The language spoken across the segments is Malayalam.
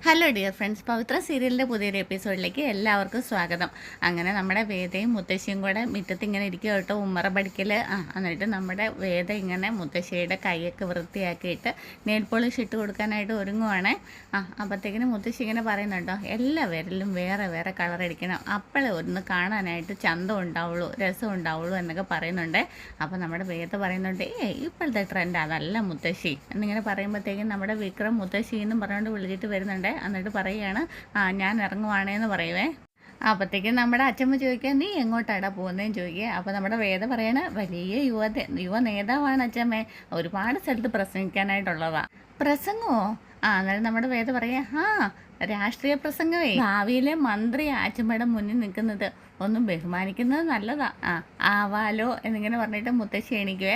ഹലോ ഡിയർ ഫ്രണ്ട്സ്, പവിത്ര സീരിയലിൻ്റെ പുതിയൊരു എപ്പിസോഡിലേക്ക് എല്ലാവർക്കും സ്വാഗതം. അങ്ങനെ നമ്മുടെ വേദയും മുത്തശ്ശിയും കൂടെ മുറ്റത്ത് ഇങ്ങനെ ഇരിക്കുക കേട്ടോ, ഉമ്മറ പഠിക്കൽ. എന്നിട്ട് നമ്മുടെ വേദ ഇങ്ങനെ മുത്തശ്ശിയുടെ കൈയൊക്കെ വൃത്തിയാക്കിയിട്ട് നെയിൽ പോളിഷ് ഇട്ട് കൊടുക്കാനായിട്ട് ഒരുങ്ങുവാണ്. അപ്പോഴത്തേക്കിനും മുത്തശ്ശി ഇങ്ങനെ പറയുന്നുണ്ടോ, എല്ലാ വിരലിലും വേറെ വേറെ കളർ അടിക്കണം, അപ്പോഴേ ഒന്ന് കാണാനായിട്ട് ചന്തം ഉണ്ടാവുള്ളൂ, രസം ഉണ്ടാവുള്ളൂ എന്നൊക്കെ പറയുന്നുണ്ട്. അപ്പോൾ നമ്മുടെ വേദ പറയുന്നുണ്ട്, ഇപ്പോഴത്തെ ട്രെൻഡ് അതല്ല മുത്തശ്ശി എന്നിങ്ങനെ പറയുമ്പോഴത്തേക്കും നമ്മുടെ വിക്രം മുത്തശ്ശി എന്നും പറഞ്ഞുകൊണ്ട് വിളിച്ചിട്ട് വരുന്നുണ്ട്. എന്നിട്ട് പറയുകയാണ്, ഞാൻ ഇറങ്ങുവാണേന്ന് പറയുവേ. അപ്പോഴത്തേക്കും നമ്മുടെ അച്ഛമ്മ ചോദിക്കുക, നീ എങ്ങോട്ടാടാ പോകുന്നതെന്ന് ചോദിക്കുക. അപ്പോൾ നമ്മുടെ വേദ പറയണ, വലിയ യുവ നേതാവാണ് അച്ഛമ്മേ, ഒരുപാട് സ്ഥലത്ത് പ്രസംഗിക്കാനായിട്ടുള്ളതാണ്. പ്രസംഗമോ? അന്നേരം നമ്മുടെ വേദ പറയുക, രാഷ്ട്രീയ പ്രസംഗമേ, ഭാവിയിലെ മന്ത്രി അച്ഛമ്മയുടെ മുന്നിൽ നിൽക്കുന്നത് ഒന്നും ബഹുമാനിക്കുന്നത് നല്ലതാ. ആവാലോ എന്നിങ്ങനെ പറഞ്ഞിട്ട് മുത്തശ്ശി എണീക്കുവേ.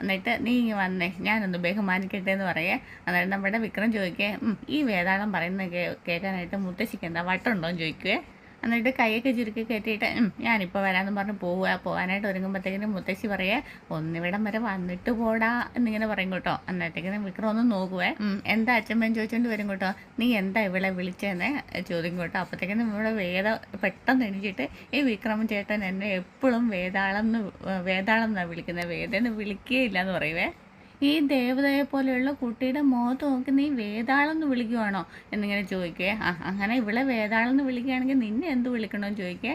എന്നിട്ട് നീ ഇങ്ങ് വന്നേ, ഞാനൊന്ന് ബഹുമാനിക്കട്ടെ എന്ന് പറയേ. അന്നേരം നമ്മുടെ വിക്രം ചോദിക്കേ, ഈ വേതാളം പറയുന്നത് കേൾക്കാനായിട്ട് മുത്തശ്ശിക്ക് എന്താ വട്ടുണ്ടോ എന്ന് ചോദിക്കുവേ. എന്നിട്ട് കൈയൊക്കെ ചുരുക്കി കയറ്റിയിട്ട് ഞാനിപ്പോൾ വരാമെന്ന് പറഞ്ഞ് പോകാനായിട്ട് ഒരുങ്ങുമ്പോഴത്തേക്കിനും മുത്തശ്ശി പറയേ, ഒന്നിവിടം വരെ വന്നിട്ട് പോടാ എന്നിങ്ങനെ പറയും കേട്ടോ. അന്നേരത്തേക്കിനും വിക്രം ഒന്ന് നോക്കുവേ. എന്താ അച്ഛമ്മേന്ന് ചോദിച്ചുകൊണ്ട് വരും കേട്ടോ. നീ എന്താ ഇവളെ വിളിച്ചതെന്ന് ചോദിക്കും കേട്ടോ. അപ്പോഴത്തേക്കിനും ഇവിടെ പെട്ടെന്ന് എണീച്ചിട്ട്, ഈ വിക്രമൻ ചേട്ടൻ എന്നെ എപ്പോഴും വേതാളം എന്നാണ് വിളിക്കുന്നത്, വേദന വിളിക്കുകയില്ല എന്ന് പറയുവേ. ഈ ദേവതയെ പോലെയുള്ള കുട്ടിയുടെ മുഖത്ത് നോക്കി നീ വേതാളം എന്ന് വിളിക്കുവാണോ എന്നിങ്ങനെ ചോദിക്കേ. അങ്ങനെ ഇവിടെ വേതാളം എന്ന് വിളിക്കുകയാണെങ്കിൽ നിന്നെ എന്ത് വിളിക്കണമെന്ന് ചോദിക്കേ.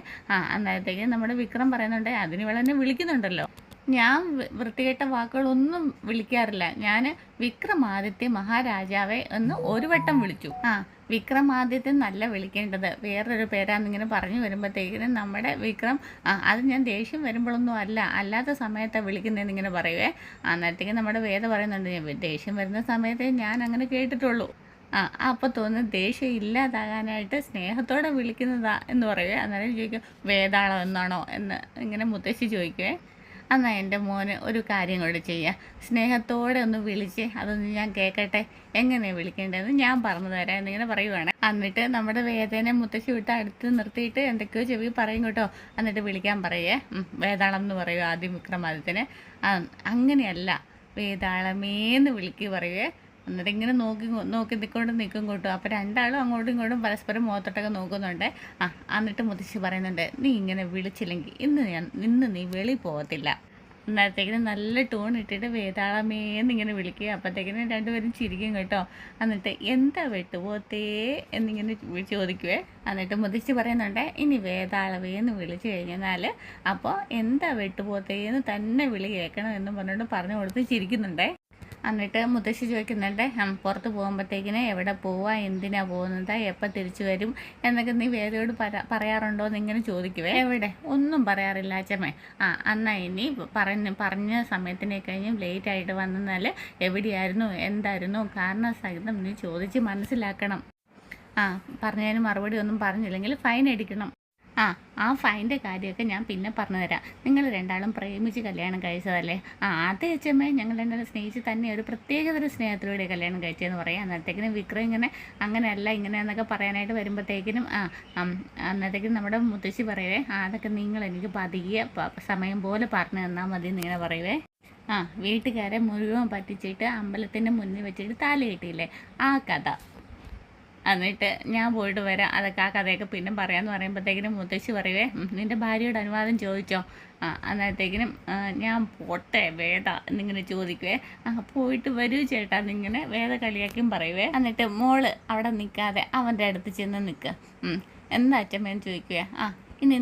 അന്നേരത്തേക്ക് നമ്മുടെ വിക്രം പറയുന്നുണ്ട്, അതിന് ഇവളെ എന്നെ വിളിക്കുന്നുണ്ടല്ലോ. ഞാൻ വൃത്തികെട്ട വാക്കുകളൊന്നും വിളിക്കാറില്ല, ഞാൻ വിക്രമാദിത്യ മഹാരാജാവെ എന്ന് ഒരു വട്ടം വിളിച്ചു. വിക്രമാദിത്യൻ നല്ല വിളിക്കേണ്ടത്, വേറൊരു പേരാന്നിങ്ങനെ പറഞ്ഞു വരുമ്പോഴത്തേക്കിനും നമ്മുടെ വിക്രം, അത് ഞാൻ ദേഷ്യം വരുമ്പോഴൊന്നും അല്ലാത്ത സമയത്താണ് വിളിക്കുന്നതെന്ന് ഇങ്ങനെ പറയുവേ. അന്നേരത്തേക്ക് നമ്മുടെ വേദ പറയുന്നുണ്ട്, ദേഷ്യം വരുന്ന സമയത്തേ ഞാൻ അങ്ങനെ കേട്ടിട്ടുള്ളൂ. അപ്പോൾ തോന്നുന്നു ദേഷ്യം ഇല്ലാതാകാനായിട്ട് സ്നേഹത്തോടെ വിളിക്കുന്നതാ എന്ന് പറയുവേ. അന്നേരം ചോദിക്കും, വേതാളം എന്നാണോ എന്ന് ഇങ്ങനെ മുത്തശ്ശി ചോദിക്കുവേ. എന്നാൽ എൻ്റെ മോന് ഒരു കാര്യം കൂടി ചെയ്യാം, സ്നേഹത്തോടെ ഒന്ന് വിളിച്ച് അതൊന്ന് ഞാൻ കേൾക്കട്ടെ, എങ്ങനെയാണ് വിളിക്കേണ്ടതെന്ന് ഞാൻ പറഞ്ഞു തരാം എന്നിങ്ങനെ പറയുവാണ്. എന്നിട്ട് നമ്മുടെ വേദനെ മുത്തശ്ശി വിട്ട് അടുത്ത് നിർത്തിയിട്ട് എന്തൊക്കെയോ ചെവി പറയും കേട്ടോ. എന്നിട്ട് വിളിക്കാൻ പറയേ, വേതാളം എന്ന് പറയുക ആദ്യം വിക്രമാദിത്യന്. അങ്ങനെയല്ല, വേതാളമേന്ന് വിളിക്കുക പറയുവേ. എന്നിട്ട് ഇങ്ങനെ നോക്കി നിൽക്കും കേട്ടോ. അപ്പോൾ രണ്ടാളും അങ്ങോട്ടും ഇങ്ങോട്ടും പരസ്പരം മുഖത്തോട്ടൊക്കെ നോക്കുന്നുണ്ട്. എന്നിട്ട് മുത്തശ്ശി പറയുന്നുണ്ട്, നീ ഇങ്ങനെ വിളിച്ചില്ലെങ്കിൽ ഇന്ന് നീ വെളി പോകത്തില്ല. അന്നേരത്തേക്കിനും നല്ല ടൂൺ ഇട്ടിട്ട് വേതാളമേന്ന് ഇങ്ങനെ വിളിക്കുക. അപ്പോഴത്തേക്കിനും രണ്ടുപേരും ചിരിക്കും കേട്ടോ. എന്നിട്ട് എന്താ വെട്ടുപോത്തേ എന്നിങ്ങനെ ചോദിക്കുവേ. എന്നിട്ട് മുത്തശ്ശി പറയുന്നുണ്ട്, ഇനി വേതാളവേന്ന് വിളിച്ചു കഴിഞ്ഞാൽ അപ്പോൾ എന്താ വെട്ടുപോത്തേന്ന് തന്നെ വിളി കേൾക്കണം എന്നും പറഞ്ഞുകൊണ്ട് പറഞ്ഞു കൊടുത്ത് ചിരിക്കുന്നുണ്ടേ. എന്നിട്ട് മുത്തശ്ശി ചോദിക്കുന്നുണ്ട്, പുറത്ത് പോകുമ്പോഴത്തേക്കിന് എവിടെ പോവാ, എന്തിനാ പോകുന്നത്, എപ്പോൾ തിരിച്ചു വരും എന്നൊക്കെ നീ വേദയോട് പറയാറുണ്ടോ എന്നിങ്ങനെ ചോദിക്കുവേ. എവിടെ ഒന്നും പറയാറില്ല അച്ഛമ്മേ. എന്നാൽ ഇനി പറഞ്ഞ സമയത്തിനെ കഴിഞ്ഞ് ലേറ്റായിട്ട് വന്നാൽ എവിടെയായിരുന്നു എന്തായിരുന്നു കാരണം സഹിതം നീ ചോദിച്ച് മനസ്സിലാക്കണം. പറഞ്ഞതിന് മറുപടി ഒന്നും പറഞ്ഞില്ലെങ്കിൽ ഫൈൻ അടിക്കണം. ആ ഫൈൻ്റെ കാര്യമൊക്കെ ഞാൻ പിന്നെ പറഞ്ഞു തരാം. നിങ്ങൾ രണ്ടാളും പ്രേമിച്ച് കല്യാണം കഴിച്ചതല്ലേ? അതേ അച്ഛമ്മേ, ഞങ്ങൾ രണ്ടാളും സ്നേഹിച്ച് തന്നെ ഒരു പ്രത്യേകതര സ്നേഹത്തിലൂടെ കല്യാണം കഴിച്ചതെന്ന് പറയാം. അന്നേരത്തേക്കിനും വിക്രം ഇങ്ങനെ അങ്ങനെയല്ല ഇങ്ങനെയെന്നൊക്കെ പറയാനായിട്ട് വരുമ്പോഴത്തേക്കിനും അന്നേരത്തേക്കും നമ്മുടെ മുത്തശ്ശി പറയുവേ, അതൊക്കെ നിങ്ങൾ എനിക്ക് പതിയെ സമയം പോലെ പറഞ്ഞു തന്നാൽ മതി എന്നിങ്ങനെ പറയുവേ. വീട്ടുകാരെ മുഴുവൻ പറ്റിച്ചിട്ട് അമ്പലത്തിൻ്റെ മുന്നിൽ വെച്ചിട്ട് താലി കെട്ടിയില്ലേ, ആ കഥ. എന്നിട്ട് ഞാൻ പോയിട്ട് വരാം, അതൊക്കെ ആ കഥയൊക്കെ പിന്നെ പറയാമെന്ന് പറയുമ്പോഴത്തേക്കിനും മുത്തശ്ശി പറയുവേ, നിൻ്റെ ഭാര്യയുടെ അനുവാദം ചോദിച്ചോ? അന്നേരത്തേക്കിനും ഞാൻ പോട്ടെ വേദ എന്നിങ്ങനെ ചോദിക്കുവേ. പോയിട്ട് വരൂ ചേട്ടാ എന്നിങ്ങനെ വേദ കളിയാക്കിയും പറയുവേ. എന്നിട്ട് മോള് അവിടെ നിൽക്കാതെ അവൻ്റെ അടുത്ത് ചെന്ന് നിൽക്കുക. എന്താ അച്ഛമ്മേന്ന് ചോദിക്കുക. ഇനി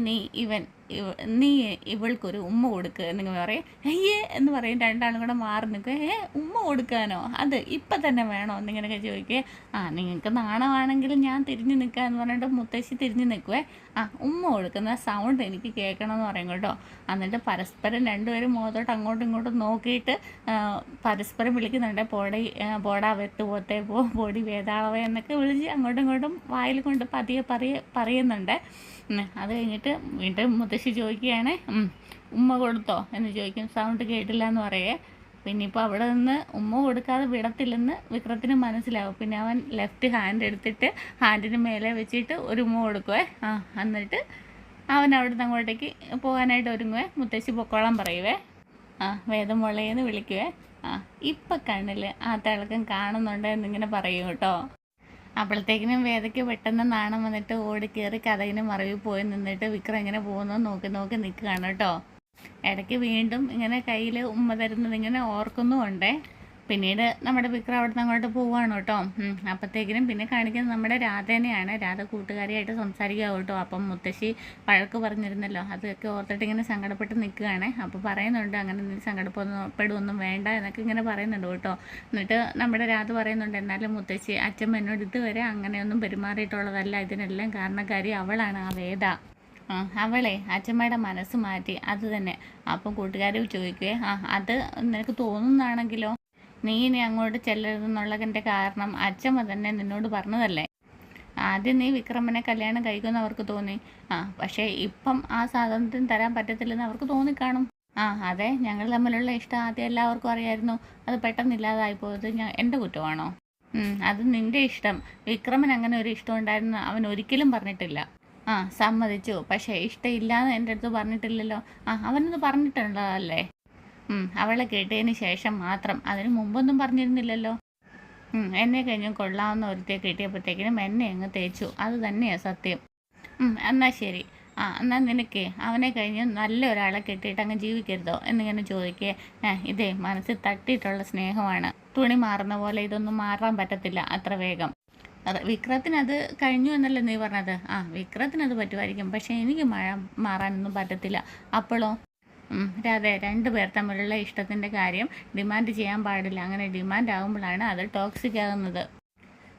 നീ ഇവൾക്കൊരു ഉമ്മ കൊടുക്കുക എന്നിങ്ങനെ പറയും. അയ്യേ എന്ന് പറയും. രണ്ടാളും കൂടെ മാറി നിൽക്കുക. ഉമ്മ കൊടുക്കാനോ, അത് ഇപ്പം തന്നെ വേണോ എന്നിങ്ങനെയൊക്കെ ചോദിക്കുക. നിങ്ങൾക്ക് നാണമാണെങ്കിലും ഞാൻ തിരിഞ്ഞ് നിൽക്കുക എന്ന് പറഞ്ഞിട്ട് മുത്തശ്ശി തിരിഞ്ഞ് നിൽക്കുവേ. ഉമ്മ കൊടുക്കുന്ന സൗണ്ട് എനിക്ക് കേൾക്കണമെന്ന് പറയും കേട്ടോ. എന്നിട്ട് പരസ്പരം രണ്ടുപേരും മുഖത്തോട്ട് അങ്ങോട്ടും ഇങ്ങോട്ടും നോക്കിയിട്ട് പരസ്പരം വിളിക്കുന്നുണ്ട്, പോടാ വെട്ടുപോത്തേ പൊടി വേതാളവേ എന്നൊക്കെ വിളിച്ച് അങ്ങോട്ടും ഇങ്ങോട്ടും വായിൽ കൊണ്ട് പതിയെ പറയുന്നുണ്ട്. അത് കഴിഞ്ഞിട്ട് വീണ്ടും മുത്തശ്ശി ചോദിക്കുകയാണ്, ഉമ്മ കൊടുത്തോ എന്ന് ചോദിക്കും. സൗണ്ട് കേട്ടില്ല എന്ന് പറയേ. പിന്നെ ഇപ്പോൾ അവിടെ നിന്ന് ഉമ്മ കൊടുക്കാതെ വിടത്തില്ലെന്ന് വിക്രത്തിന് മനസ്സിലാവും. പിന്നെ അവൻ ലെഫ്റ്റ് ഹാൻഡ് എടുത്തിട്ട് ഹാൻഡിന് മേലെ വെച്ചിട്ട് ഒരു ഉമ്മ കൊടുക്കുവേ. എന്നിട്ട് അവൻ അവിടെ നിന്ന് അങ്ങോട്ടേക്ക് പോകാനായിട്ട് ഒരുങ്ങുവേ. മുത്തശ്ശി പൊക്കോളം പറയുവേ. വേദം മുളയെന്ന് വിളിക്കുവേ. ഇപ്പം കണ്ണിൽ ആ തിളക്കം കാണുന്നുണ്ട് എന്നിങ്ങനെ പറയും കേട്ടോ. അപ്പോഴത്തേക്കിനും വേദയ്ക്ക് പെട്ടെന്ന് നാണം വന്നിട്ട് ഓടിക്കേറി കഥകിന് മറവിൽ പോയി നിന്നിട്ട് വിക്രം ഇങ്ങനെ പോകുന്നത് നോക്കി നോക്കി നിൽക്കുകയാണ് കേട്ടോ. ഇടയ്ക്ക് വീണ്ടും ഇങ്ങനെ കയ്യിൽ ഉമ്മ തരുന്നത് ഇങ്ങനെ ഓർക്കുന്നുമുണ്ടേ. പിന്നീട് നമ്മുടെ വിക്രം അവിടെ നിന്ന് അങ്ങോട്ട് പോവുകയാണ് കേട്ടോ. അപ്പോഴത്തേക്കിനും പിന്നെ കാണിക്കുന്നത് നമ്മുടെ രാധേനെയാണ്. രാധ കൂട്ടുകാരിയായിട്ട് സംസാരിക്കുക കേട്ടോ. അപ്പം മുത്തശ്ശി വഴക്ക് പറഞ്ഞിരുന്നല്ലോ, അതൊക്കെ ഓർത്തിട്ട് ഇങ്ങനെ സങ്കടപ്പെട്ട് നിൽക്കുകയാണ്. അപ്പോൾ പറയുന്നുണ്ട് അങ്ങനെ നീ സങ്കടപ്പെടുമൊന്നും വേണ്ട എന്നൊക്കെ ഇങ്ങനെ പറയുന്നുണ്ട് കേട്ടോ. എന്നിട്ട് നമ്മുടെ രാധ പറയുന്നുണ്ട്, എന്നാലും മുത്തശ്ശി അച്ഛമ്മ എന്നോട് ഇതുവരെ അങ്ങനെയൊന്നും പെരുമാറിയിട്ടുള്ളതല്ല, ഇതിനെല്ലാം കാരണക്കാരി അവളാണ്, ആ വേദ. അവളെ അച്ഛമ്മയുടെ മനസ്സ് മാറ്റി, അത് തന്നെ. അപ്പം കൂട്ടുകാർ ചോദിക്കുവേ, അത് നിനക്ക് തോന്നുന്നതാണെങ്കിലോ, നീ ഇനി അങ്ങോട്ട് ചെല്ലരുതെന്നുള്ളതിൻ്റെ കാരണം അച്ഛമ്മ തന്നെ നിന്നോട് പറഞ്ഞതല്ലേ. ആദ്യം നീ വിക്രമനെ കല്യാണം കഴിക്കുമെന്ന് അവർക്ക് തോന്നി, പക്ഷേ ഇപ്പം ആ സ്വാതന്ത്ര്യം തരാൻ പറ്റത്തില്ലെന്ന് അവർക്ക് തോന്നിക്കാണും. അതെ, ഞങ്ങൾ തമ്മിലുള്ള ഇഷ്ടം ആദ്യം എല്ലാവർക്കും അറിയായിരുന്നു, അത് പെട്ടെന്ന് ഇല്ലാതായി പോയത് എൻ്റെ കുറ്റമാണോ? അത് നിൻ്റെ ഇഷ്ടം. വിക്രമൻ അങ്ങനെ ഒരു ഇഷ്ടം ഉണ്ടായിരുന്നു അവൻ ഒരിക്കലും പറഞ്ഞിട്ടില്ല. സമ്മതിച്ചു, പക്ഷേ ഇഷ്ടമില്ലാന്ന് എൻ്റെ അടുത്ത് പറഞ്ഞിട്ടില്ലല്ലോ. അവനത് പറഞ്ഞിട്ടുള്ളതല്ലേ. അവളെ കേട്ടതിന് ശേഷം മാത്രം, അതിന് മുമ്പൊന്നും പറഞ്ഞിരുന്നില്ലല്ലോ. എന്നെ കഴിഞ്ഞും കൊള്ളാവുന്ന ഒരുത്തിയെ കിട്ടിയപ്പോഴത്തേക്കിനും എന്നെ അങ്ങ് തേച്ചു, അത് തന്നെയാണ് സത്യം. എന്നാൽ ശരി, എന്നാൽ നിനക്ക് അവനെ കഴിഞ്ഞ് നല്ല ഒരാളെ കെട്ടിയിട്ട് അങ്ങ് ജീവിക്കരുതോ എന്നിങ്ങനെ ചോദിക്കേ. ഇതേ മനസ്സിൽ തട്ടിയിട്ടുള്ള സ്നേഹമാണ്, തുണി മാറുന്ന പോലെ ഇതൊന്നും മാറാൻ പറ്റത്തില്ല അത്ര വേഗം. വിക്രത്തിനത് കഴിഞ്ഞു എന്നല്ലേ നീ പറഞ്ഞത്? വിക്രത്തിനത് പറ്റുമായിരിക്കും, പക്ഷേ എനിക്ക് മാറാനൊന്നും പറ്റത്തില്ല. അപ്പോഴോ? അതെ, 2 പേർ തമ്മിലുള്ള ഇഷ്ടത്തിൻ്റെ കാര്യം ഡിമാൻഡ് ചെയ്യാൻ പാടില്ല. അങ്ങനെ ഡിമാൻഡ് ആകുമ്പോഴാണ് അത് ടോക്സിക് ആകുന്നത്.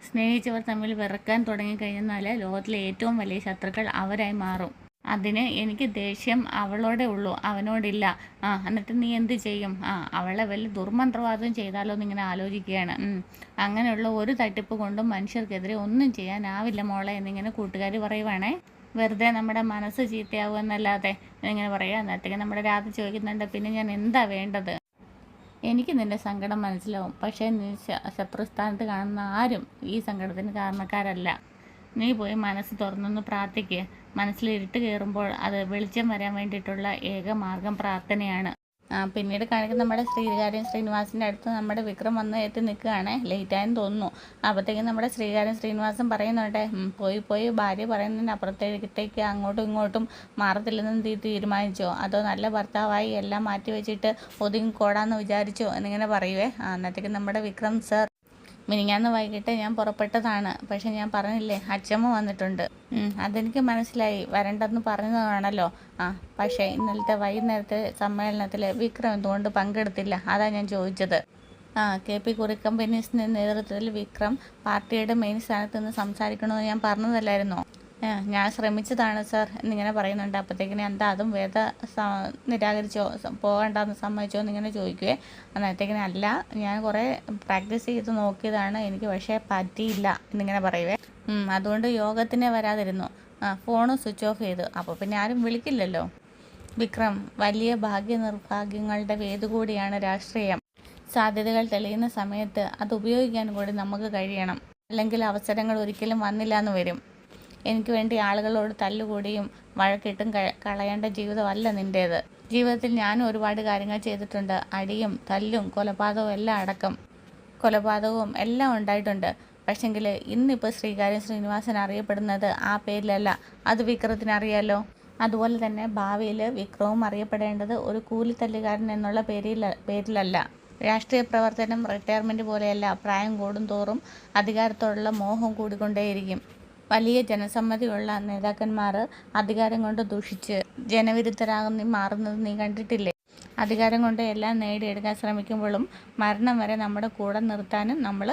സ്നേഹിച്ചവർ തമ്മിൽ വെറുക്കാൻ തുടങ്ങിക്കഴിഞ്ഞാൽ ലോകത്തിലെ ഏറ്റവും വലിയ ശത്രുക്കൾ അവരായി മാറും. അതിന് എനിക്ക് ദേഷ്യം അവളോടെ ഉള്ളൂ, അവനോടില്ല. എന്നിട്ട് നീ എന്ത് ചെയ്യും? അവളെ വല്ല ദുർമന്ത്രവാദം ചെയ്താലോ എന്നിങ്ങനെ ആലോചിക്കുകയാണ്. അങ്ങനെയുള്ള ഒരു തട്ടിപ്പ് കൊണ്ടും മനുഷ്യർക്കെതിരെ ഒന്നും ചെയ്യാനാവില്ല മോളെ എന്നിങ്ങനെ കൂട്ടുകാർ പറയുവാണേ. വെറുതെ നമ്മുടെ മനസ്സ് ചീത്തയാവുമെന്നല്ലാതെ എന്നിങ്ങനെ പറയുക. എന്നിട്ടേക്ക് നമ്മുടെ രാധ ചോദിക്കുന്നുണ്ട്, പിന്നെ ഞാൻ എന്താ വേണ്ടത്? എനിക്ക് നിൻ്റെ സങ്കടം മനസ്സിലാവും, പക്ഷേ നീ ശത്രുസ്ഥാനത്ത് കാണുന്ന ആരും ഈ സങ്കടത്തിന് കാരണക്കാരല്ല. നീ പോയി മനസ്സ് തുറന്നൊന്ന് പ്രാർത്ഥിക്കുക. മനസ്സിൽ ഇരുട്ട് കയറുമ്പോൾ അത് വെളിച്ചം വരാൻ വേണ്ടിയിട്ടുള്ള ഏക മാർഗം പ്രാർത്ഥനയാണ്. പിന്നീട് കാണിക്കുന്ന നമ്മുടെ ശ്രീകാര്യം ശ്രീനിവാസിൻ്റെ അടുത്ത് നമ്മുടെ വിക്രം വന്ന് എത്തി നിൽക്കുകയാണ്. ലേറ്റായെന്ന് തോന്നുന്നു. അപ്പോഴത്തേക്കും നമ്മുടെ ശ്രീകാര്യം ശ്രീനിവാസൻ പറയുന്നുണ്ട്, പോയി ഭാര്യ പറയുന്നതിന് അപ്പുറത്തേക്ക് അങ്ങോട്ടും ഇങ്ങോട്ടും മാറത്തില്ലെന്ന് തീരുമാനിച്ചോ, അതോ നല്ല ഭർത്താവായി എല്ലാം മാറ്റി വെച്ചിട്ട് ഒതുങ്ങിക്കോടാന്ന് വിചാരിച്ചോ എന്നിങ്ങനെ പറയുവേ. അന്നത്തേക്കും നമ്മുടെ വിക്രം സർ, മിനിഞ്ഞാന്ന് വൈകിട്ട് ഞാൻ പുറപ്പെട്ടതാണ്, പക്ഷെ ഞാൻ പറഞ്ഞില്ലേ അച്ഛമ്മ വന്നിട്ടുണ്ട്. അതെനിക്ക് മനസ്സിലായി, വരണ്ടെന്ന് പറഞ്ഞതാണല്ലോ. പക്ഷേ ഇന്നലത്തെ വൈകുന്നേരത്തെ സമ്മേളനത്തിൽ വിക്രം എന്തുകൊണ്ട് പങ്കെടുത്തില്ല, അതാ ഞാൻ ചോദിച്ചത്. KP കുറി കമ്പനീസിൻ്റെ നേതൃത്വത്തിൽ വിക്രം പാർട്ടിയുടെ മെയിൻ സ്ഥാനത്ത് നിന്ന് സംസാരിക്കണമെന്ന് ഞാൻ പറഞ്ഞതല്ലായിരുന്നോ? ഞാൻ ശ്രമിച്ചതാണ് സർ എന്നിങ്ങനെ പറയുന്നുണ്ട്. അപ്പോഴത്തേക്കിനെ എന്താ അതും വേദ നിരാകരിച്ചോ, പോകണ്ടെന്ന് സമ്മതിച്ചോ എന്നിങ്ങനെ ചോദിക്കുവേ. അന്നേരത്തേക്കിനെ അല്ല, ഞാൻ കുറേ പ്രാക്ടീസ് ചെയ്ത് നോക്കിയതാണ്, എനിക്ക് പക്ഷേ പറ്റിയില്ല എന്നിങ്ങനെ പറയുവേ. അതുകൊണ്ട് യോഗത്തിനെ വരാതിരുന്നു, ഫോണ് സ്വിച്ച് ഓഫ് ചെയ്തു. അപ്പോൾ പിന്നെ ആരും വിളിക്കില്ലല്ലോ. വിക്രം, വലിയ ഭാഗ്യനിർഭാഗ്യങ്ങളുടെ വേദി കൂടിയാണ് രാഷ്ട്രീയം. സാധ്യതകൾ തെളിയുന്ന സമയത്ത് അത് ഉപയോഗിക്കാൻ കൂടി നമുക്ക് കഴിയണം, അല്ലെങ്കിൽ അവസരങ്ങൾ ഒരിക്കലും വന്നില്ല എന്ന് വരും. എനിക്ക് വേണ്ടി ആളുകളോട് തല്ലുകൂടിയും വഴക്കിട്ടും കളയേണ്ട ജീവിതമല്ല നിൻ്റേത്. ജീവിതത്തിൽ ഞാനും ഒരുപാട് കാര്യങ്ങൾ ചെയ്തിട്ടുണ്ട്, അടിയും തല്ലും കൊലപാതകവും എല്ലാം അടക്കം. കൊലപാതകവും എല്ലാം ഉണ്ടായിട്ടുണ്ട്. പക്ഷെങ്കിൽ ഇന്നിപ്പോൾ ശ്രീകാര്യം ശ്രീനിവാസൻ അറിയപ്പെടുന്നത് ആ പേരിലല്ല, അത് വിക്രത്തിന് അറിയാലോ. അതുപോലെ തന്നെ ഭാവിയിൽ വിക്രവും അറിയപ്പെടേണ്ടത് ഒരു കൂലിത്തല്ലുകാരൻ എന്നുള്ള പേരിലല്ല. രാഷ്ട്രീയ പ്രവർത്തനം റിട്ടയർമെൻറ്റ് പോലെയല്ല, പ്രായം കൂടും തോറും അധികാരത്തോടുള്ള മോഹം കൂടിക്കൊണ്ടേയിരിക്കും. വലിയ ജനസമ്മതിയുള്ള നേതാക്കന്മാർ അധികാരം കൊണ്ട് ദുഷിച്ച് ജനവിരുദ്ധരാകുന്ന മാറുന്നത് നീ കണ്ടിട്ടില്ലേ? അധികാരം കൊണ്ട് എല്ലാം നേടിയെടുക്കാൻ ശ്രമിക്കുമ്പോഴും മരണം വരെ നമ്മുടെ കൂടെ നിർത്താനും നമ്മൾ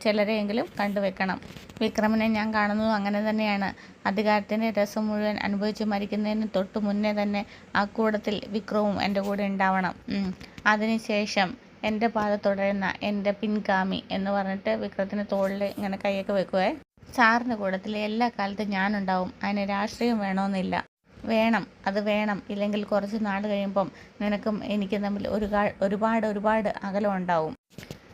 ചിലരെയെങ്കിലും കണ്ടുവെക്കണം. വിക്രമിനെ ഞാൻ കാണുന്നതും അങ്ങനെ തന്നെയാണ്. അധികാരത്തിൻ്റെ രസം മുഴുവൻ അനുഭവിച്ച് മരിക്കുന്നതിന് തൊട്ട് മുന്നേ തന്നെ ആ കൂടത്തിൽ വിക്രവും എൻ്റെ കൂടെ ഉണ്ടാവണം. അതിനുശേഷം എൻ്റെ പാത തുടരുന്ന എൻ്റെ പിൻഗാമി എന്ന് പറഞ്ഞിട്ട് വിക്രത്തിൻ്റെ തോളിൽ ഇങ്ങനെ കൈയൊക്കെ വെക്കുവേ. സാറിൻ്റെ കൂടത്തിൽ എല്ലാ കാലത്തും ഞാനുണ്ടാവും, അതിന് രാഷ്ട്രീയം വേണമെന്നില്ല. അത് വേണം, ഇല്ലെങ്കിൽ കുറച്ച് നാൾ കഴിയുമ്പം നിനക്കും എനിക്കും തമ്മിൽ ഒരുപാട് അകലം ഉണ്ടാവും.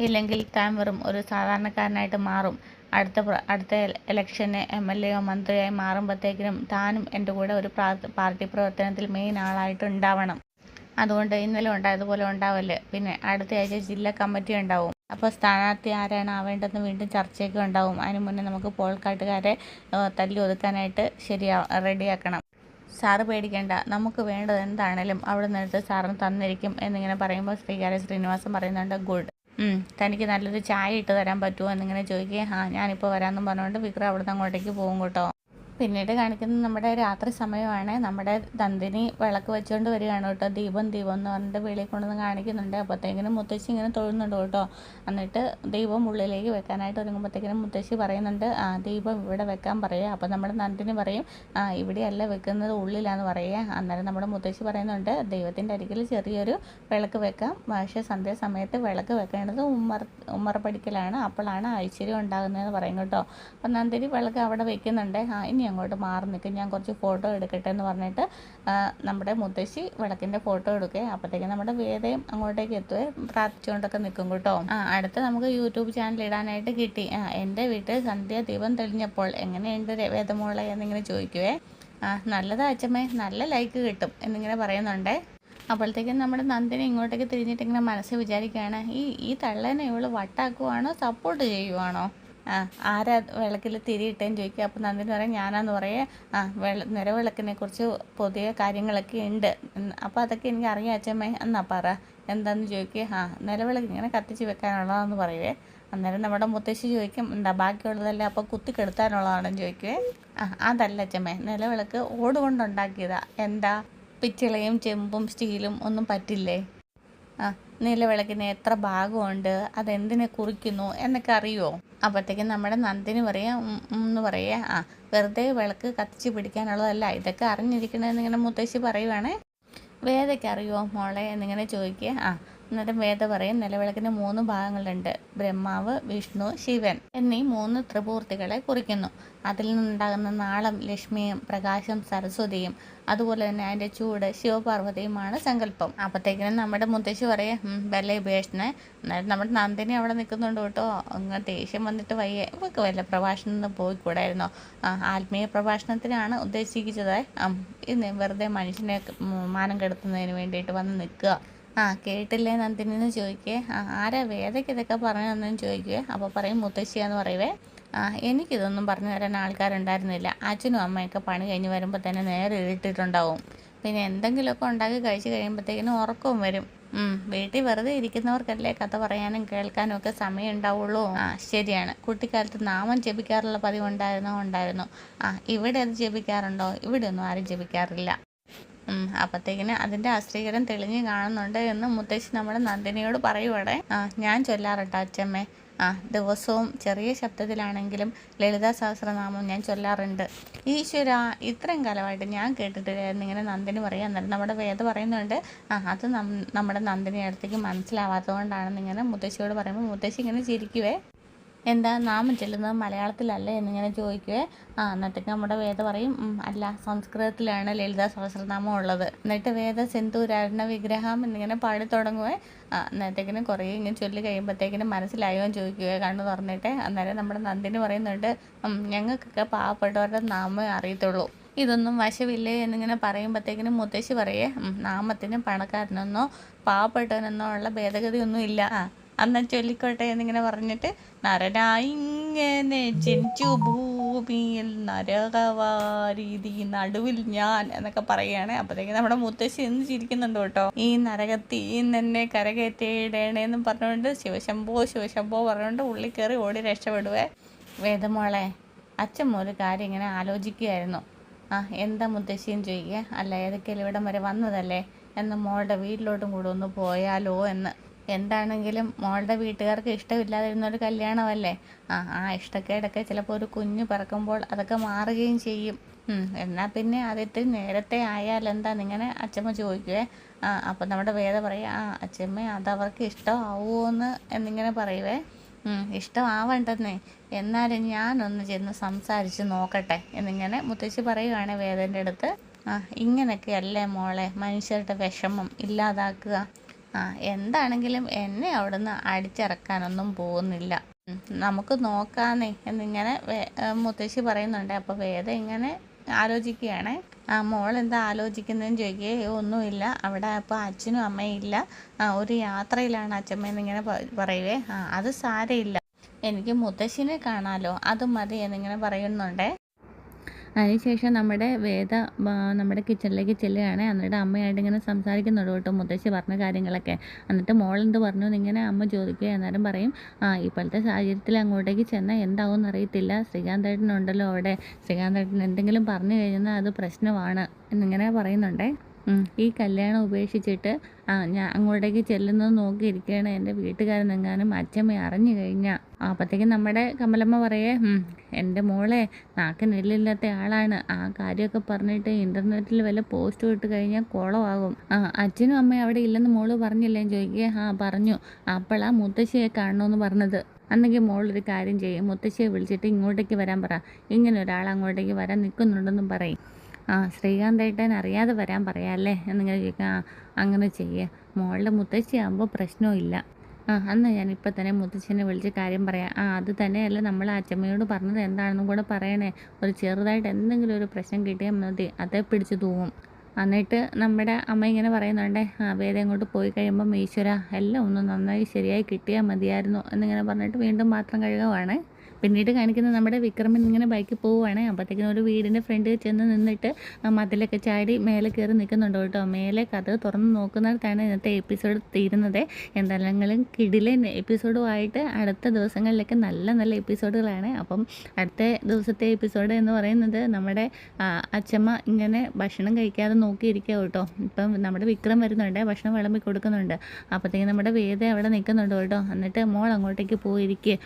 ഇല്ലെങ്കിൽ താൻ വെറും ഒരു സാധാരണക്കാരനായിട്ട് മാറും. അടുത്ത ഇലക്ഷന് MLA മന്ത്രിയായി മാറുമ്പോഴത്തേക്കിനും താനും എൻ്റെ കൂടെ ഒരു പാർട്ടി പ്രവർത്തനത്തിൽ മെയിൻ ആളായിട്ട് ഉണ്ടാവണം. അതുകൊണ്ട് ഇന്നലെ ഉണ്ടായതുപോലെ ഉണ്ടാവല്ലേ. പിന്നെ അടുത്ത ആഴ്ച ജില്ലാ കമ്മിറ്റി ഉണ്ടാവും. അപ്പോൾ സ്ഥാനാർത്ഥി ആരാണ് ആവേണ്ടതെന്ന് വീണ്ടും ചർച്ചയൊക്കെ ഉണ്ടാവും. അതിന് മുന്നേ നമുക്ക് പോൾക്കാട്ടുകാരെ തല്ലി ഒതുക്കാനായിട്ട് റെഡിയാക്കണം. സാറ് പേടിക്കേണ്ട, നമുക്ക് വേണ്ടത് എന്താണേലും അവിടെ നിന്നെടുത്ത് സാറിന് തന്നിരിക്കും എന്നിങ്ങനെ പറയുമ്പോൾ ശ്രീകാര്യ ശ്രീനിവാസൻ പറയുന്നുണ്ട്, ഗുഡ്. തനിക്ക് നല്ലൊരു ചായ ഇട്ട് തരാൻ പറ്റുമോ എന്നിങ്ങനെ ചോദിക്കുകയും ഞാനിപ്പോൾ വരാമെന്നും പറഞ്ഞുകൊണ്ട് വിക്രം അവിടെ നിന്ന് അങ്ങോട്ടേക്ക് പോകും കേട്ടോ. പിന്നീട് കാണിക്കുന്നത് നമ്മുടെ രാത്രി സമയമാണ്. നമ്മുടെ നന്ദിനി വിളക്ക് വെച്ചുകൊണ്ട് വരികയാണ് കേട്ടോ. ദീപം ദീപം എന്ന് പറഞ്ഞിട്ട് വെളിയിൽ കൊണ്ടുവന്ന് കാണിക്കുന്നുണ്ട്. അപ്പോഴത്തേക്കിനും മുത്തശ്ശി ഇങ്ങനെ തൊഴുന്നുണ്ട് കേട്ടോ. എന്നിട്ട് ദീപം ഉള്ളിലേക്ക് വെക്കാനായിട്ട് ഒരുങ്ങുമ്പോഴത്തേക്കിനും മുത്തശ്ശി പറയുന്നുണ്ട്, ദീപം ഇവിടെ വെക്കാൻ പറയുക. അപ്പോൾ നമ്മുടെ നന്ദിനി പറയും, ഇവിടെയല്ല വെക്കുന്നത്, ഉള്ളിലാന്ന് പറയുക. അന്നേരം നമ്മുടെ മുത്തശ്ശി പറയുന്നുണ്ട്, ദൈവത്തിൻ്റെ അരികിൽ ചെറിയൊരു വിളക്ക് വെക്കാം, പക്ഷേ സന്ധ്യാസമയത്ത് വിളക്ക് വെക്കേണ്ടത് ഉമ്മറപ്പടിക്കലാണ്, അപ്പോഴാണ് ഐശ്വര്യം ഉണ്ടാകുന്നതെന്ന് പറയും കേട്ടോ. അപ്പം നന്ദിനി വിളക്ക് അവിടെ വെക്കുന്നുണ്ട്. ഇനി അങ്ങോട്ട് മാറി നിൽക്കും, ഞാൻ കുറച്ച് ഫോട്ടോ എടുക്കട്ടെ എന്ന് പറഞ്ഞിട്ട് നമ്മുടെ മുത്തശ്ശി വിളക്കിൻ്റെ ഫോട്ടോ എടുക്കുക. അപ്പോഴത്തേക്കും നമ്മുടെ വേദയും അങ്ങോട്ടേക്ക് എത്തുകയും പ്രാർത്ഥിച്ചുകൊണ്ടൊക്കെ നിൽക്കും കേട്ടോ. അടുത്ത് നമുക്ക് യൂട്യൂബ് ചാനൽ ഇടാനായിട്ട് കിട്ടി. എൻ്റെ വീട്ടിൽ സന്ധ്യ ദീപം തെളിഞ്ഞപ്പോൾ എങ്ങനെയുണ്ട് വേദമോളെ എന്നിങ്ങനെ ചോദിക്കുവേ. നല്ലതാ അച്ഛമ്മേ, നല്ല ലൈക്ക് കിട്ടും എന്നിങ്ങനെ പറയുന്നുണ്ടേ. അപ്പോഴത്തേക്കും നമ്മുടെ നന്ദിനി ഇങ്ങോട്ടേക്ക് തിരിഞ്ഞിട്ട് ഇങ്ങനെ മനസ്സിൽ വിചാരിക്കുകയാണ്, ഈ തള്ളേനെ ഇവള് വട്ടാക്കുവാണോ സപ്പോർട്ട് ചെയ്യുവാണോ? ആരാ വിളക്കിൽ തിരിയിട്ടേന്ന് ചോദിക്കുക. അപ്പോൾ നന്ദിനി പറയും, ഞാനാന്ന് പറയേ. നിലവിളക്കിനെ കുറിച്ച് പുതിയ കാര്യങ്ങളൊക്കെ ഉണ്ട്, അപ്പോൾ അതൊക്കെ എനിക്ക് അറിയാം അച്ഛമ്മേ, എന്നാ പറ എന്താന്ന് ചോദിക്കുക. നിലവിളക്ക് ഇങ്ങനെ കത്തിച്ച് വെക്കാനുള്ളതാന്ന് പറയുവേ. അന്നേരം നമ്മുടെ മുത്തശ്ശി ചോദിക്കും, എന്താ ബാക്കിയുള്ളതല്ല അപ്പോൾ കുത്തിക്കെടുത്താനുള്ളതാണെന്ന് ചോദിക്കുവേ. അതല്ല അച്ഛമ്മേ, നിലവിളക്ക് ഓട് കൊണ്ടുണ്ടാക്കിയതാ, എന്താ പിച്ചളയും ചെമ്പും സ്റ്റീലും ഒന്നും പറ്റില്ലേ? നിലവിളക്കിന് എത്ര ഭാഗമുണ്ട്, അതെന്തിനെ കുറിക്കുന്നു എന്നൊക്കെ അറിയുമോ? അപ്പോഴത്തേക്കും നമ്മുടെ നന്ദിനി പറയാം എന്ന് പറയുക, വെറുതെ വിളക്ക് കത്തിച്ച് പിടിക്കാനുള്ളതല്ല, ഇതൊക്കെ അറിഞ്ഞിരിക്കണമെന്നിങ്ങനെ മുത്തശ്ശി പറയുവാണേ. വേദയ്ക്ക് അറിയുമോ മോളെ എന്നിങ്ങനെ ചോദിക്കുക. അന്നേരം വേദ പറയും, നിലവിളക്കിന് 3 ഭാഗങ്ങളുണ്ട്, ബ്രഹ്മാവ്, വിഷ്ണു, ശിവൻ എന്നീ 3 ത്രിമൂർത്തികളെ കുറിക്കുന്നു. അതിൽ നിന്നുണ്ടാകുന്ന നാളം ലക്ഷ്മിയും പ്രകാശം സരസ്വതിയും, അതുപോലെ തന്നെ അതിൻ്റെ ചൂട് ശിവപാർവതിയുമാണ് സങ്കല്പം. അപ്പോഴത്തേക്കിനും നമ്മുടെ മുത്തശ്ശി പറയാം, ബല്ലേ ഉപേക്ഷനെ. അന്നേരം നമ്മുടെ നന്ദിനി അവിടെ നിൽക്കുന്നുണ്ട് കേട്ടോ. അങ്ങ് ദേഷ്യം വന്നിട്ട് വയ്യ, ഇവർക്ക് വല്ല പ്രഭാഷണം പോയിക്കൂടായിരുന്നോ? ആത്മീയ പ്രഭാഷണത്തിനാണ് ഉദ്ദേശിച്ചത്, ഇന്ന് വെറുതെ മനുഷ്യനെ മാനം കെടുത്തുന്നതിന് വേണ്ടിയിട്ട് വന്ന് നിൽക്കുക. കേട്ടില്ലേ നന്ദിനിന്ന് ചോദിക്കേ. ആരാ വേദയ്ക്ക് ഇതൊക്കെ പറഞ്ഞു തന്നെന്ന് ചോദിക്കുവേ. അപ്പോൾ പറയും മുത്തശ്ശിയാന്ന് പറയുവേ. എനിക്കിതൊന്നും പറഞ്ഞു തരാൻ ആൾക്കാരുണ്ടായിരുന്നില്ല, അച്ഛനും അമ്മയൊക്കെ പണി കഴിഞ്ഞ് വരുമ്പോൾ തന്നെ നേരെ ഇട്ടിട്ടുണ്ടാവും, പിന്നെ എന്തെങ്കിലുമൊക്കെ ഉണ്ടാക്കി കഴിച്ച് കഴിയുമ്പോഴത്തേക്കിനും ഉറക്കവും വരും. വീട്ടിൽ വെറുതെ ഇരിക്കുന്നവർക്കല്ലേ കഥ പറയാനും കേൾക്കാനും ഒക്കെ സമയം ഉണ്ടാവുള്ളൂ. ശരിയാണ്, കുട്ടിക്കാലത്ത് നാമം ജപിക്കാറുള്ള പതിവുണ്ടായിരുന്നു. ഇവിടെ അത് ജപിക്കാറുണ്ടോ? ഇവിടെ ഒന്നും ആരും ജപിക്കാറില്ല. അപ്പോഴത്തേക്കിന് അതിൻ്റെ അശ്രീകരം തെളിഞ്ഞ് കാണുന്നുണ്ട് എന്ന് മുത്തശ്ശി നമ്മുടെ നന്ദിനിയോട് പറയുവാടെ. ഞാൻ ചൊല്ലാറുണ്ട് അച്ഛമ്മേ, ദിവസവും ചെറിയ ശബ്ദത്തിലാണെങ്കിലും ലളിതാ സഹസ്രനാമം ഞാൻ ചൊല്ലാറുണ്ട്. ഈശ്വര, ഇത്രയും കാലമായിട്ട് ഞാൻ കേട്ടിട്ടില്ലായിരുന്നു ഇങ്ങനെ നന്ദിനി പറയുക. അന്നേരം നമ്മുടെ വേദ പറയുന്നുണ്ട്, അത് നമ്മുടെ നന്ദിനി അടുത്തേക്ക് മനസ്സിലാവാത്തതുകൊണ്ടാണെന്ന് ഇങ്ങനെ മുത്തശ്ശിയോട് പറയുമ്പോൾ മുത്തശ്ശി ഇങ്ങനെ ചിരിക്കുവേ. എന്താ നാമം ചെല്ലുന്നത് മലയാളത്തിലല്ലേ എന്നിങ്ങനെ ചോദിക്കുവേ. എന്നിട്ട് നമ്മുടെ വേദ പറയും, അല്ല സംസ്കൃതത്തിലാണ് ലളിതാ സഹസ്രനാമം ഉള്ളത്. എന്നിട്ട് വേദ സിന്ധൂരാരണ വിഗ്രഹം എന്നിങ്ങനെ പാടി തുടങ്ങുവേ. അന്നേരത്തേക്കിനും കുറേ ഇങ്ങനെ ചൊല്ലി കഴിയുമ്പോഴത്തേക്കിനും മനസ്സിലായോ എന്ന് ചോദിക്കുകയോ കണ്ണു തുറന്നിട്ട്. അന്നേരം നമ്മുടെ നന്ദിനി പറയുന്നുണ്ട്, ഞങ്ങൾക്കൊക്കെ പാവപ്പെട്ടവരുടെ നാമേ അറിയത്തുള്ളൂ, ഇതൊന്നും വശമില്ലേ എന്നിങ്ങനെ പറയുമ്പോഴത്തേക്കിനും മുത്തശ്ശി പറയേ, നാമത്തിന് പണക്കാരനെന്നോ പാവപ്പെട്ടവനെന്നോ ഉള്ള ഭേദഗതിയൊന്നും ഇല്ല, അന്ന് ചൊല്ലിക്കോട്ടെ എന്നിങ്ങനെ പറഞ്ഞിട്ട്, നരനായിങ്ങനെ ജനിച്ചു ഭൂമിയിൽ നരകവാരീതി നടുവിൽ ഞാൻ എന്നൊക്കെ പറയുകയാണ്. അപ്പോഴത്തേക്കും നമ്മുടെ മുത്തശ്ശി എന്ന് ചിരിക്കുന്നുണ്ട് കേട്ടോ. ഈ നരകത്തിൽ എന്നെ കരകയറ്റിയിടേണെന്നും പറഞ്ഞുകൊണ്ട് ശിവശംഭോ ശിവശംഭോ പറഞ്ഞുകൊണ്ട് ഉള്ളിൽ കയറി ഓടി രക്ഷപ്പെടുവേ. വേദമോളെ, അച്ഛൻ ഒരു കാര്യം ഇങ്ങനെ ആലോചിക്കുകയായിരുന്നു. എന്താ മുത്തശ്ശിയും ചോദിക്കുക. അല്ല, ഏതൊക്കെയാലും ഇവിടം വരെ വന്നതല്ലേ, എന്ന് മോളുടെ വീട്ടിലോട്ടും കൂടെ ഒന്ന് പോയാലോ എന്ന്. എന്താണെങ്കിലും മോളുടെ വീട്ടുകാർക്ക് ഇഷ്ടമില്ലാതിരുന്നൊരു കല്യാണമല്ലേ. ഇഷ്ടക്കേടൊക്കെ ചിലപ്പോൾ ഒരു കുഞ്ഞ് പിറക്കുമ്പോൾ അതൊക്കെ മാറുകയും ചെയ്യും. എന്നാൽ പിന്നെ അതിട്ട് നേരത്തെ ആയാലെന്താ നിങ്ങനെ അച്ഛമ്മ ചോദിക്കുവേ. അപ്പം നമ്മുടെ വേദ പറയുക, അച്ഛമ്മ അതവർക്ക് ഇഷ്ടമാവുമോ എന്നിങ്ങനെ പറയുവേ. ഇഷ്ടമാവണ്ടെന്നേ, എന്നാലും ഞാനൊന്ന് ചെന്ന് സംസാരിച്ച് നോക്കട്ടെ എന്നിങ്ങനെ മുത്തശ്ശി പറയുകയാണ് വേദൻ്റെ അടുത്ത്. ഇങ്ങനെയൊക്കെയല്ലേ മോളെ മനുഷ്യരുടെ വിഷമം ഇല്ലാതാക്കുക. എന്താണെങ്കിലും എന്നെ അവിടുന്ന് അടിച്ചിറക്കാനൊന്നും പോകുന്നില്ല, നമുക്ക് നോക്കാന്നേ എന്നിങ്ങനെ മുത്തശ്ശി പറയുന്നുണ്ട്. അപ്പോൾ വേദ ഇങ്ങനെ ആലോചിക്കുകയാണേ. മോളെന്താ ആലോചിക്കുന്നതെന്ന് ചോദിക്കുകയോ ഒന്നുമില്ല, അവിടെ ഇപ്പോൾ അച്ഛനും അമ്മയും ഇല്ല, ഒരു യാത്രയിലാണ് അച്ഛമ്മയെന്നിങ്ങനെ പറയുവേ. അത് സാരമില്ല, എനിക്ക് മുത്തശ്ശിനെ കാണാമല്ലോ, അത് മതി എന്നിങ്ങനെ പറയുന്നുണ്ടേ. അതിനുശേഷം നമ്മുടെ വേദ നമ്മുടെ കിച്ചണിലേക്ക് ചെല്ലുകയാണ്. എന്നിട്ട് അമ്മയായിട്ട് ഇങ്ങനെ സംസാരിക്കുന്നുണ്ട് കേട്ടോ, മുത്തശ്ശി പറഞ്ഞ കാര്യങ്ങളൊക്കെ. എന്നിട്ട് മോളെന്ത് പറഞ്ഞു എന്നിങ്ങനെ അമ്മ ചോദിക്കുക. അന്നേരം പറയും, ഇപ്പോഴത്തെ സാഹചര്യത്തിൽ അങ്ങോട്ടേക്ക് ചെന്നാൽ എന്താവും എന്നറിയത്തില്ല, ശ്രീകാന്തേട്ടനുണ്ടല്ലോ അവിടെ, ശ്രീകാന്തേട്ടൻ എന്തെങ്കിലും പറഞ്ഞു കഴിഞ്ഞാൽ അത് പ്രശ്നമാണ് എന്നിങ്ങനെ പറയുന്നുണ്ടേ. ഈ കല്യാണം ഉപേക്ഷിച്ചിട്ട് ഞാൻ അങ്ങോട്ടേക്ക് ചെല്ലുന്നത് നോക്കിയിരിക്കുകയാണ് എൻ്റെ വീട്ടുകാരെന്നെങ്ങാനും അച്ഛമ്മ അറിഞ്ഞു കഴിഞ്ഞാൽ. അപ്പോഴത്തേക്കും നമ്മുടെ കമലമ്മ പറയേ, എൻ്റെ മോളെ നാക്കിനെല്ലില്ലാത്ത ആളാണ്, ആ കാര്യമൊക്കെ പറഞ്ഞിട്ട് ഇൻ്റർനെറ്റിൽ വല്ല പോസ്റ്റ് ഇട്ട് കഴിഞ്ഞാൽ കുളമാകും. അച്ഛനും അമ്മയും അവിടെ ഇല്ലെന്ന് മോള് പറഞ്ഞില്ലേന്ന് ചോദിക്കുക. പറഞ്ഞു, അപ്പോഴാണ് മുത്തശ്ശിയെ കാണണമെന്ന് പറഞ്ഞത്. അന്നെങ്കിൽ മോളൊരു കാര്യം ചെയ്യും, മുത്തശ്ശിയെ വിളിച്ചിട്ട് ഇങ്ങോട്ടേക്ക് വരാൻ പറ, ഇങ്ങനെ ഒരാൾ അങ്ങോട്ടേക്ക് വരാൻ നിൽക്കുന്നുണ്ടെന്നും പറയും. ശ്രീകാന്തേട്ടൻ അറിയാതെ വരാൻ പറയാമല്ലേ എന്നിങ്ങനെ ചോദിക്കാം. അങ്ങനെ ചെയ്യുക, മോളുടെ മുത്തശ്ശിയാകുമ്പോൾ പ്രശ്നമില്ല. അന്ന് ഞാൻ ഇപ്പം തന്നെ മുത്തശ്ശനെ വിളിച്ച് കാര്യം പറയാം. അത് തന്നെയല്ല നമ്മൾ അച്ഛമ്മയോട് പറഞ്ഞത് എന്താണെന്നും കൂടെ പറയണേ, ഒരു ചെറുതായിട്ട് എന്തെങ്കിലും ഒരു പ്രശ്നം കിട്ടിയാൽ മതി, അതേ പിടിച്ച് തൂങ്ങും. എന്നിട്ട് നമ്മുടെ അമ്മ ഇങ്ങനെ പറയുന്നുണ്ടേ, വേറെ അങ്ങോട്ട് പോയി കഴിയുമ്പം ഈശ്വര എല്ലാം ഒന്ന് നന്നായി ശരിയായി കിട്ടിയാൽ മതിയായിരുന്നു എന്നിങ്ങനെ പറഞ്ഞിട്ട് വീണ്ടും പാത്രം കഴുകുവാണ്. പിന്നീട് കാണിക്കുന്നത് നമ്മുടെ വിക്രമൻ ഇങ്ങനെ ബൈക്കിൽ പോവുകയാണ്. അപ്പോഴത്തേക്കിനും ഒരു വീടിൻ്റെ ഫ്രണ്ടിൽ ചെന്ന് നിന്നിട്ട് മതിലൊക്കെ ചാടി മേലെ കയറി നിൽക്കുന്നുണ്ട് കേട്ടോ. മേലെ കഥ തുറന്ന് നോക്കുന്നിടത്താണ് ഇന്നത്തെ എപ്പിസോഡ് തീരുന്നത്. എന്തായാലും കിടിലൻ എപ്പിസോഡുമായിട്ട് അടുത്ത ദിവസങ്ങളിലൊക്കെ നല്ല നല്ല എപ്പിസോഡുകളാണ്. അപ്പം അടുത്ത ദിവസത്തെ എപ്പിസോഡ് എന്ന് പറയുന്നത് നമ്മുടെ അച്ഛമ്മ ഇങ്ങനെ ഭക്ഷണം കഴിക്കാതെ നോക്കിയിരിക്കുക കേട്ടോ. ഇപ്പം നമ്മുടെ വിക്രം വരുന്നുണ്ട്, ഭക്ഷണം വിളമ്പി കൊടുക്കുന്നുണ്ട്. അപ്പോഴത്തേക്കും നമ്മുടെ വേദ അവിടെ നിൽക്കുന്നുണ്ട് കേട്ടോ. എന്നിട്ട് മോൾ അങ്ങോട്ടേക്ക് പോയിരിക്കുക,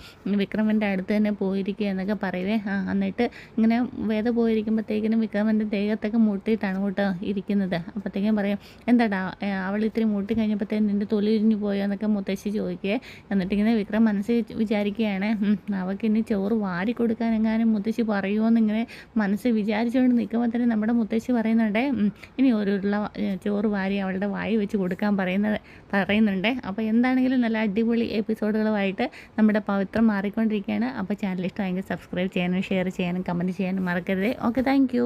വിക്രമൻ്റെ അടുത്ത് തന്നെ പോയിരിക്കുക എന്നൊക്കെ പറയുവേ. എന്നിട്ട് ഇങ്ങനെ വേദ പോയിരിക്കുമ്പോഴത്തേക്കിനും വിക്രമൻ്റെ ദേഹത്തൊക്കെ മുട്ടിയിട്ടാണ് കേട്ടോ ഇരിക്കുന്നത്. അപ്പോഴത്തേക്കും പറയും, എന്താടാ അവൾ ഇത്തിരി മുട്ടി കഴിഞ്ഞപ്പോഴത്തേക്കും നിൻ്റെ തൊലി ഉരിഞ്ഞു പോയോ എന്നൊക്കെ മുത്തശ്ശി ചോദിക്കുക. എന്നിട്ടിങ്ങനെ വിക്രം മനസ്സിൽ വിചാരിക്കുകയാണ്, അവൾക്ക് ഇനി ചോറ് വാരി കൊടുക്കാൻ എങ്ങാനും മുത്തശ്ശി പറയുമോ എന്നിങ്ങനെ മനസ്സിൽ വിചാരിച്ചുകൊണ്ട് നിൽക്കുമ്പോൾ തന്നെ നമ്മുടെ മുത്തശ്ശി പറയുന്നുണ്ട്, ഇനി ഒരു ഉരുള ചോറ് വാരി അവളുടെ വായി വെച്ച് കൊടുക്കാൻ പറയുന്നുണ്ട്. അപ്പോൾ എന്താണെങ്കിലും നല്ല അടിപൊളി എപ്പിസോഡുകളുമായിട്ട് നമ്മുടെ പവിത്രം മാറിക്കൊണ്ടിരിക്കുകയാണ്. അപ്പോൾ ചാനൽ ഇഷ്ടമായെങ്കിൽ സബ്സ്ക്രൈബ് ചെയ്യാനും ഷെയർ ചെയ്യാനും കമൻറ്റ് ചെയ്യാനും മറക്കരുത്. Okay, thank